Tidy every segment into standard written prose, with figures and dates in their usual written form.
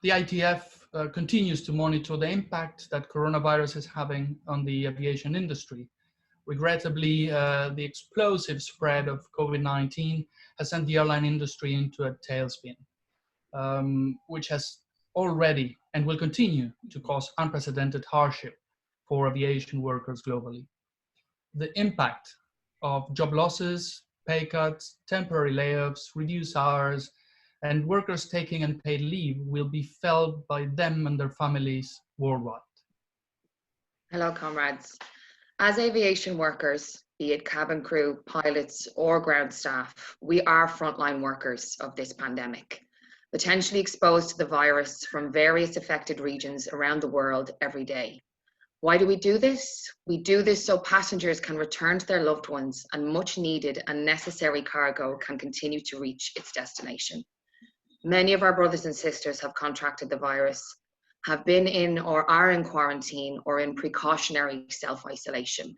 The ITF continues to monitor the impact that coronavirus is having on the aviation industry. Regrettably, the explosive spread of COVID-19 has sent the airline industry into a tailspin, which has already and will continue to cause unprecedented hardship for aviation workers globally. The impact of job losses, pay cuts, temporary layoffs, reduced hours, and workers taking unpaid leave will be felt by them and their families worldwide. Hello, comrades. As aviation workers, be it cabin crew, pilots, or ground staff, we are frontline workers of this pandemic, potentially exposed to the virus from various affected regions around the world every day. Why do we do this? We do this so passengers can return to their loved ones and much needed and necessary cargo can continue to reach its destination. Many of our brothers and sisters have contracted the virus, have been in or are in quarantine or in precautionary self-isolation.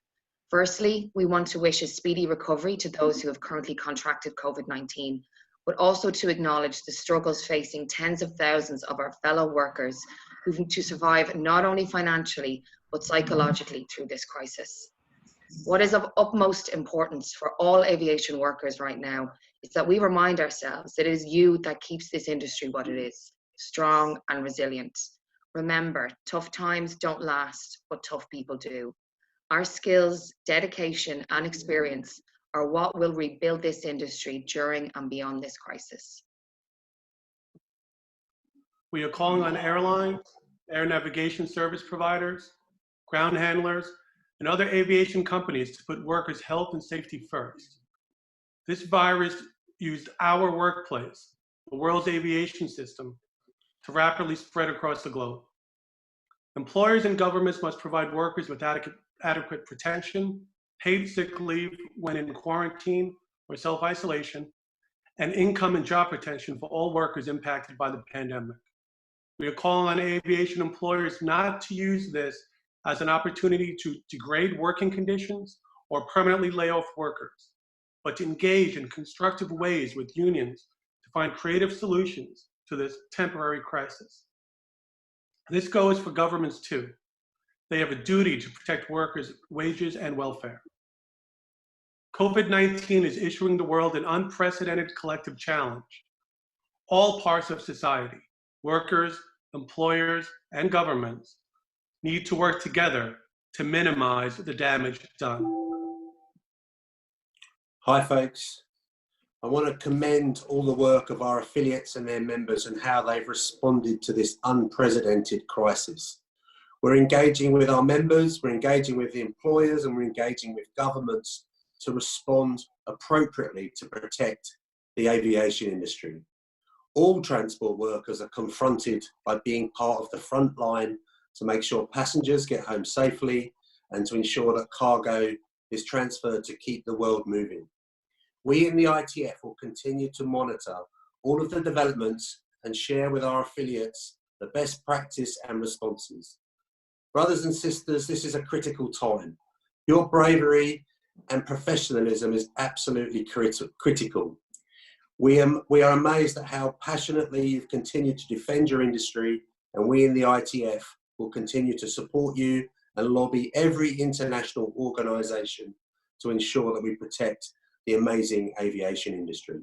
Firstly, we want to wish a speedy recovery to those who have currently contracted COVID-19, but also to acknowledge the struggles facing tens of thousands of our fellow workers who need to survive not only financially, but psychologically through this crisis. What is of utmost importance for all aviation workers right now is that we remind ourselves that it is you that keeps this industry what it is, strong and resilient. Remember, tough times don't last, but tough people do. Our skills, dedication, and experience are what will rebuild this industry during and beyond this crisis. We are calling on airlines, air navigation service providers, ground handlers, and other aviation companies to put workers' health and safety first. This virus used our workplace, the world's aviation system, to rapidly spread across the globe. Employers and governments must provide workers with adequate protection, paid sick leave when in quarantine or self-isolation, and income and job protection for all workers impacted by the pandemic. We are calling on aviation employers not to use this as an opportunity to degrade working conditions or permanently lay off workers, but to engage in constructive ways with unions to find creative solutions to this temporary crisis. This goes for governments too. They have a duty to protect workers' wages and welfare. COVID-19 is issuing the world an unprecedented collective challenge. All parts of society, workers, employers, and governments, need to work together to minimize the damage done. Hi folks, I want to commend all the work of our affiliates and their members and how they've responded to this unprecedented crisis. We're engaging with our members, we're engaging with the employers, and we're engaging with governments to respond appropriately to protect the aviation industry. All transport workers are confronted by being part of the front line to make sure passengers get home safely and to ensure that cargo is transferred to keep the world moving. We in the ITF will continue to monitor all of the developments and share with our affiliates the best practice and responses. Brothers and sisters, this is a critical time. Your bravery and professionalism is absolutely critical. We are amazed at how passionately you've continued to defend your industry, and we in the ITF will continue to support you and lobby every international organisation to ensure that we protect the amazing aviation industry.